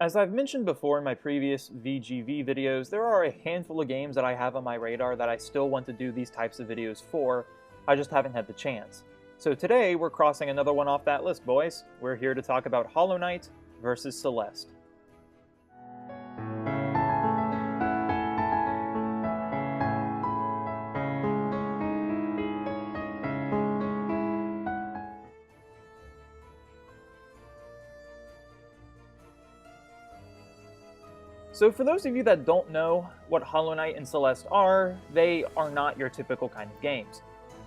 As I've mentioned before in my previous VGV videos, there are a handful of games that I have on my radar that I still want to do these types of videos for. I just haven't had the chance. So today, we're crossing another one off that list, boys. We're here to talk about Hollow Knight versus Celeste. So for those of you that don't know what Hollow Knight and Celeste are, they are not your typical kind of games.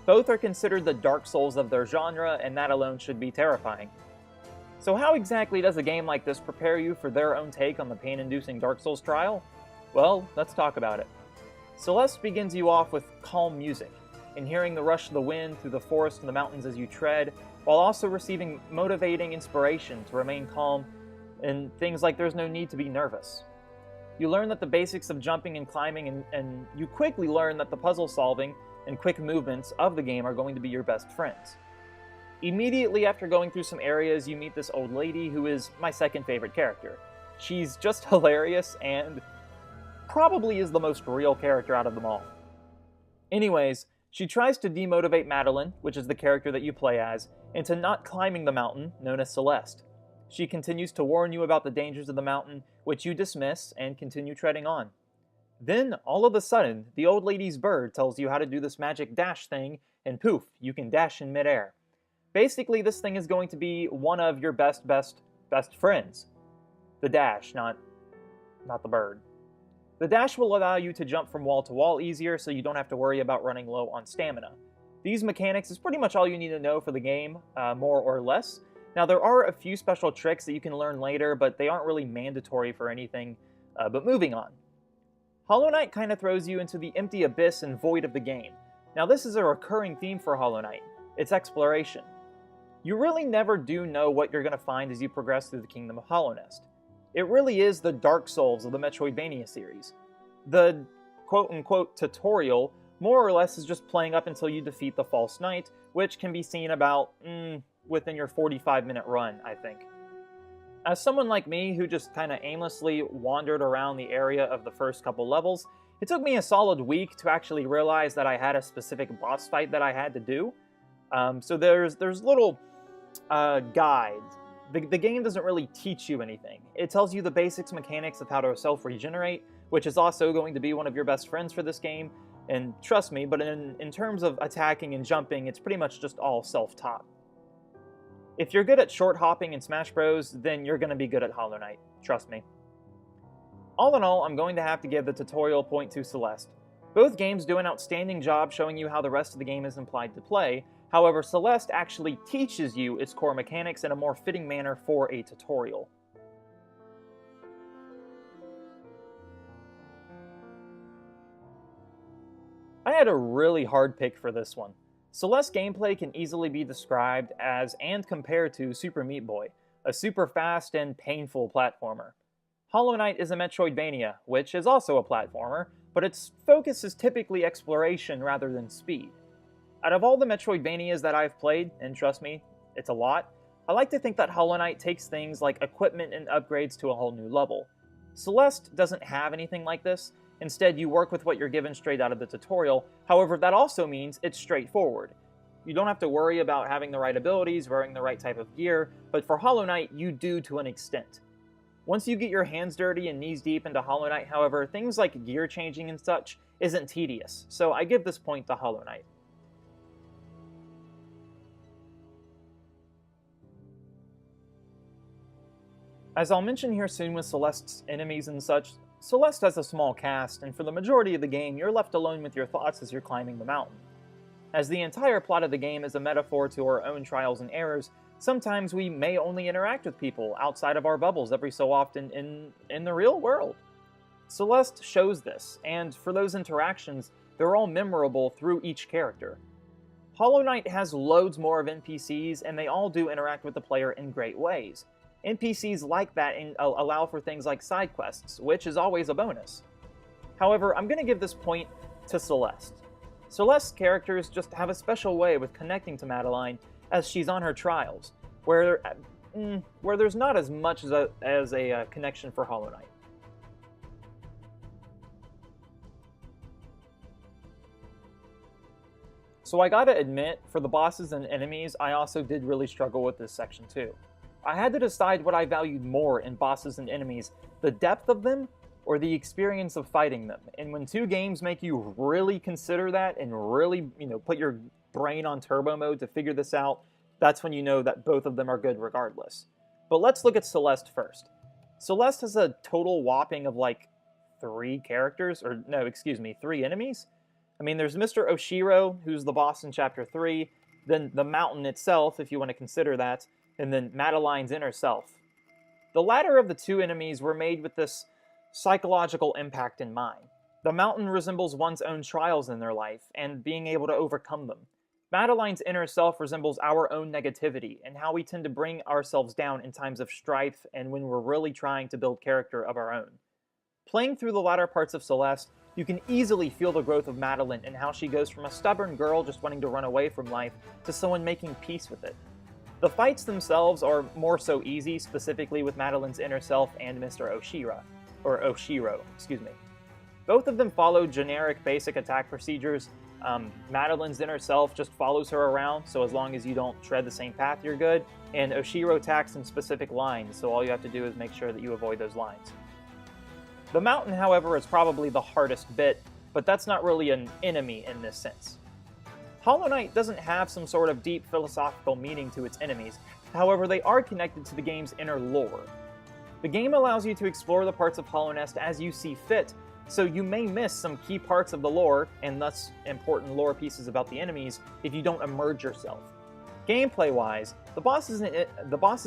Both are considered the Dark Souls of their genre, and that alone should be terrifying. So how exactly does a game like this prepare you for their own take on the pain-inducing Dark Souls trial? Well, let's talk about it. Celeste begins you off with calm music, and hearing the rush of the wind through the forest and the mountains as you tread, while also receiving motivating inspiration to remain calm, and things like there's no need to be nervous. You learn that the basics of jumping and climbing, and you quickly learn that the puzzle solving and quick movements of the game are going to be your best friends. Immediately after going through some areas, you meet this old lady who is my second favorite character. She's just hilarious and probably is the most real character out of them all. Anyways, she tries to demotivate Madeline, which is the character that you play as, into not climbing the mountain known as Celeste. She continues to warn you about the dangers of the mountain, which you dismiss and continue treading on. Then, all of a sudden, the old lady's bird tells you how to do this magic dash thing, and poof, you can dash in midair. Basically, this thing is going to be one of your best friends. The dash, not the bird. The dash will allow you to jump from wall to wall easier, so you don't have to worry about running low on stamina. These mechanics is pretty much all you need to know for the game, more or less. Now, there are a few special tricks that you can learn later, but they aren't really mandatory for anything. But moving on. Hollow Knight kind of throws you into the empty abyss and void of the game. Now, this is a recurring theme for Hollow Knight. It's exploration. You really never do know what you're going to find as you progress through the Kingdom of Hollow Nest. It really is the Dark Souls of the Metroidvania series. The quote-unquote tutorial more or less is just playing up until you defeat the False Knight, which can be seen about, within your 45-minute run, I think. As someone like me who just kind of aimlessly wandered around the area of the first couple levels, it took me a solid week to actually realize that I had a specific boss fight that I had to do. So there's little guides. The game doesn't really teach you anything. It tells you the basics mechanics of how to self-regenerate, which is also going to be one of your best friends for this game. And trust me, but in terms of attacking and jumping, it's pretty much just all self-taught. If you're good at short hopping in Smash Bros, then you're going to be good at Hollow Knight, trust me. All in all, I'm going to have to give the tutorial point to Celeste. Both games do an outstanding job showing you how the rest of the game is implied to play. However, Celeste actually teaches you its core mechanics in a more fitting manner for a tutorial. I had a really hard pick for this one. Celeste gameplay can easily be described as and compared to Super Meat Boy, a super fast and painful platformer. Hollow Knight is a Metroidvania, which is also a platformer, but its focus is typically exploration rather than speed. Out of all the Metroidvanias that I've played, and trust me, it's a lot, I like to think that Hollow Knight takes things like equipment and upgrades to a whole new level. Celeste doesn't have anything like this. Instead, you work with what you're given straight out of the tutorial. However, that also means it's straightforward. You don't have to worry about having the right abilities, wearing the right type of gear, but for Hollow Knight, you do to an extent. Once you get your hands dirty and knees deep into Hollow Knight, however, things like gear changing and such isn't tedious, so I give this point to Hollow Knight. As I'll mention here soon with Celeste's enemies and such, Celeste has a small cast, and for the majority of the game, you're left alone with your thoughts as you're climbing the mountain. As the entire plot of the game is a metaphor to our own trials and errors, sometimes we may only interact with people outside of our bubbles every so often in the real world. Celeste shows this, and for those interactions, they're all memorable through each character. Hollow Knight has loads more of NPCs, and they all do interact with the player in great ways. NPCs like that and allow for things like side quests, which is always a bonus. However, I'm going to give this point to Celeste. Celeste's characters just have a special way with connecting to Madeline as she's on her trials, where where there's not as much as a connection for Hollow Knight. So I gotta admit, for the bosses and enemies, I also did really struggle with this section too. I had to decide what I valued more in bosses and enemies, the depth of them or the experience of fighting them. And when two games make you really consider that and really, put your brain on turbo mode to figure this out, that's when you know that both of them are good regardless. But let's look at Celeste first. Celeste has a total whopping of like 3 enemies. I mean, there's Mr. Oshiro, who's the boss in Chapter 3, then the mountain itself, if you want to consider that, and then Madeline's inner self. The latter of the 2 enemies were made with this psychological impact in mind. The mountain resembles one's own trials in their life, and being able to overcome them. Madeline's inner self resembles our own negativity, and how we tend to bring ourselves down in times of strife and when we're really trying to build character of our own. Playing through the latter parts of Celeste, you can easily feel the growth of Madeline and how she goes from a stubborn girl just wanting to run away from life to someone making peace with it. The fights themselves are more so easy, specifically with Madeline's inner self and Mr. Oshiro. Both of them follow generic basic attack procedures. Madeline's inner self just follows her around, so as long as you don't tread the same path, you're good. And Oshiro attacks in specific lines, so all you have to do is make sure that you avoid those lines. The mountain, however, is probably the hardest bit, but that's not really an enemy in this sense. Hollow Knight doesn't have some sort of deep philosophical meaning to its enemies, however they are connected to the game's inner lore. The game allows you to explore the parts of Hollow Nest as you see fit, so you may miss some key parts of the lore, and thus important lore pieces about the enemies, if you don't immerse yourself. Gameplay-wise, the bosses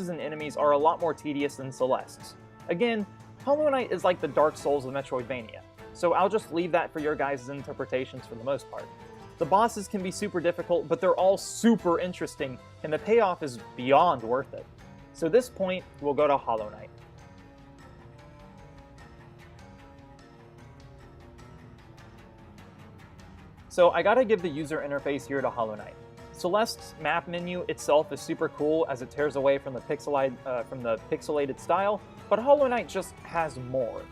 and enemies are a lot more tedious than Celeste's. Again, Hollow Knight is like the Dark Souls of Metroidvania, so I'll just leave that for your guys' interpretations for the most part. The bosses can be super difficult, but they're all super interesting, and the payoff is beyond worth it. So at this point, we'll go to Hollow Knight. So I gotta give the user interface here to Hollow Knight. Celeste's map menu itself is super cool as it tears away from the pixelated style, but Hollow Knight just has more.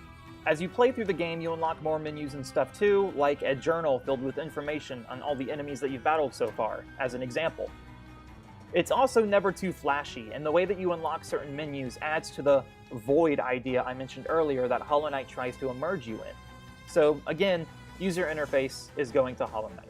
As you play through the game, you unlock more menus and stuff too, like a journal filled with information on all the enemies that you've battled so far, as an example. It's also never too flashy, and the way that you unlock certain menus adds to the void idea I mentioned earlier that Hollow Knight tries to immerse you in. So again, user interface is going to Hollow Knight.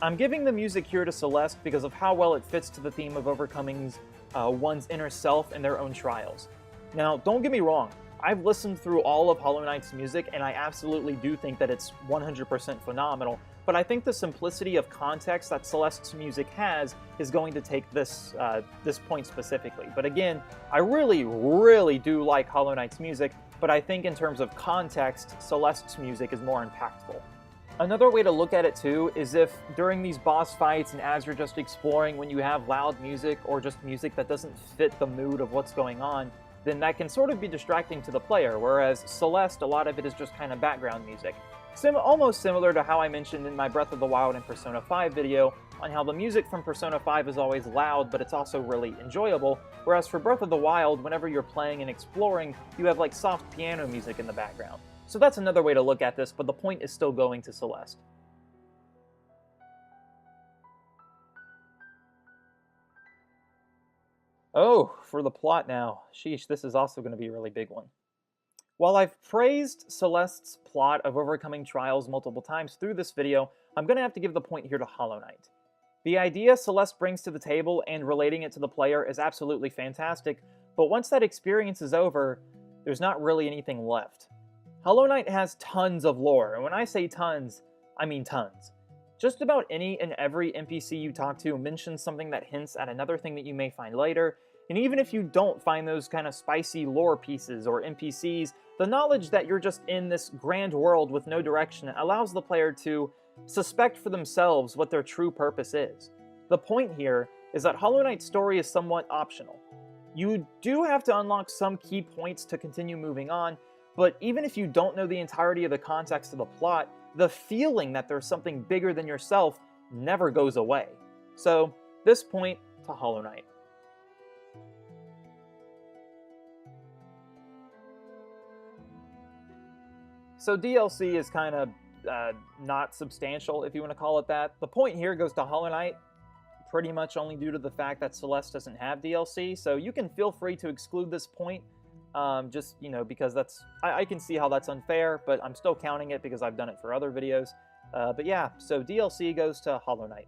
I'm giving the music here to Celeste because of how well it fits to the theme of overcoming one's inner self and their own trials. Now, don't get me wrong, I've listened through all of Hollow Knight's music and I absolutely do think that it's 100% phenomenal, but I think the simplicity of context that Celeste's music has is going to take this point specifically. But again, I really, really do like Hollow Knight's music, but I think in terms of context, Celeste's music is more impactful. Another way to look at it too is if during these boss fights and as you're just exploring, when you have loud music or just music that doesn't fit the mood of what's going on, then that can sort of be distracting to the player, whereas Celeste, a lot of it is just kind of background music. Almost similar to how I mentioned in my Breath of the Wild and Persona 5 video on how the music from Persona 5 is always loud, but it's also really enjoyable, whereas for Breath of the Wild, whenever you're playing and exploring, you have like soft piano music in the background. So that's another way to look at this, but the point is still going to Celeste. Oh, for the plot now. Sheesh, this is also going to be a really big one. While I've praised Celeste's plot of overcoming trials multiple times through this video, I'm going to have to give the point here to Hollow Knight. The idea Celeste brings to the table and relating it to the player is absolutely fantastic, but once that experience is over, there's not really anything left. Hollow Knight has tons of lore, and when I say tons, I mean tons. Just about any and every NPC you talk to mentions something that hints at another thing that you may find later, and even if you don't find those kind of spicy lore pieces or NPCs, the knowledge that you're just in this grand world with no direction allows the player to suspect for themselves what their true purpose is. The point here is that Hollow Knight's story is somewhat optional. You do have to unlock some key points to continue moving on, but even if you don't know the entirety of the context of the plot, the feeling that there's something bigger than yourself never goes away. So, this point to Hollow Knight. So DLC is kind of not substantial, if you want to call it that. The point here goes to Hollow Knight, pretty much only due to the fact that Celeste doesn't have DLC, so you can feel free to exclude this point, just, you know, because that's, I can see how that's unfair, but I'm still counting it because I've done it for other videos. But yeah, so DLC goes to Hollow Knight.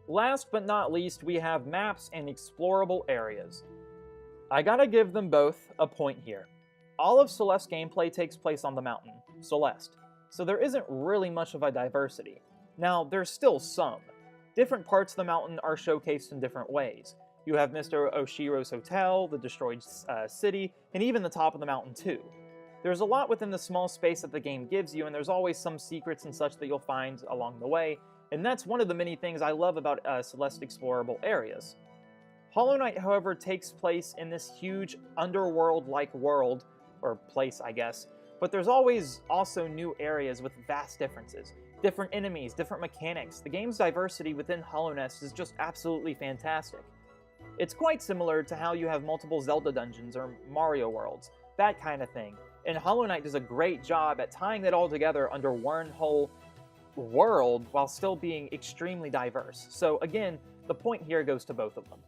Last but not least, we have maps and explorable areas. I gotta give them both a point here. All of Celeste's gameplay takes place on the mountain, Celeste, so there isn't really much of a diversity. Now, there's still some. Different parts of the mountain are showcased in different ways. You have Mr. Oshiro's hotel, the destroyed city, and even the top of the mountain too. There's a lot within the small space that the game gives you, and there's always some secrets and such that you'll find along the way, and that's one of the many things I love about Celeste explorable areas. Hollow Knight, however, takes place in this huge underworld-like world, or place, I guess, but there's always also new areas with vast differences. Different enemies, different mechanics. The game's diversity within Hollow Knight is just absolutely fantastic. It's quite similar to how you have multiple Zelda dungeons or Mario worlds, that kind of thing. And Hollow Knight does a great job at tying it all together under one whole world while still being extremely diverse. So again, the point here goes to both of them.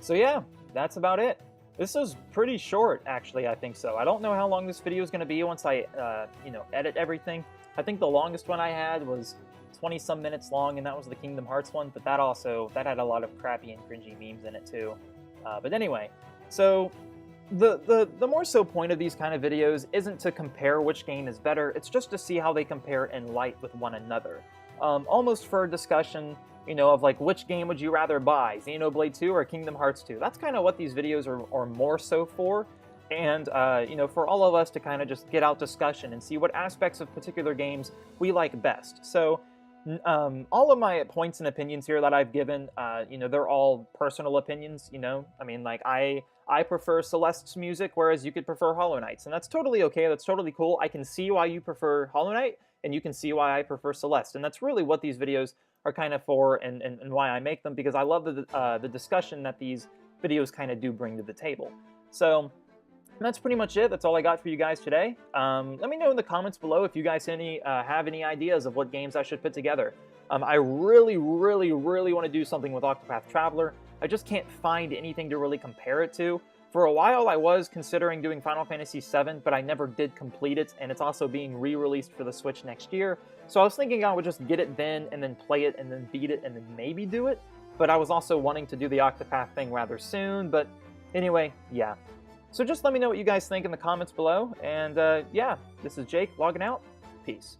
So yeah, that's about it. This is pretty short, actually, I think so. I don't know how long this video is going to be once I, edit everything. I think the longest one I had was 20-some minutes long, and that was the Kingdom Hearts one, but that had a lot of crappy and cringy memes in it too. But anyway, so the more so point of these kind of videos isn't to compare which game is better, it's just to see how they compare in light with one another. Almost for a discussion, of like, which game would you rather buy, Xenoblade 2 or Kingdom Hearts 2? That's kind of what these videos are more so for, and, for all of us to kind of just get out discussion and see what aspects of particular games we like best. So, all of my points and opinions here that I've given, they're all personal opinions, I mean, like, I prefer Celeste's music, whereas you could prefer Hollow Knight's, and that's totally okay, that's totally cool. I can see why you prefer Hollow Knight, and you can see why I prefer Celeste, and that's really what these videos are kind of for, and why I make them, because I love the discussion that these videos kind of do bring to the table. So that's pretty much it. That's all I got for you guys today. Let me know in the comments below if you guys have any ideas of what games I should put together. I really, really, really want to do something with Octopath Traveler. I just can't find anything to really compare it to. For a while, I was considering doing Final Fantasy VII, but I never did complete it, and it's also being re-released for the Switch next year. So I was thinking I would just get it then, and then play it, and then beat it, and then maybe do it. But I was also wanting to do the Octopath thing rather soon, but anyway, yeah. So just let me know what you guys think in the comments below, and yeah, this is Jake logging out. Peace.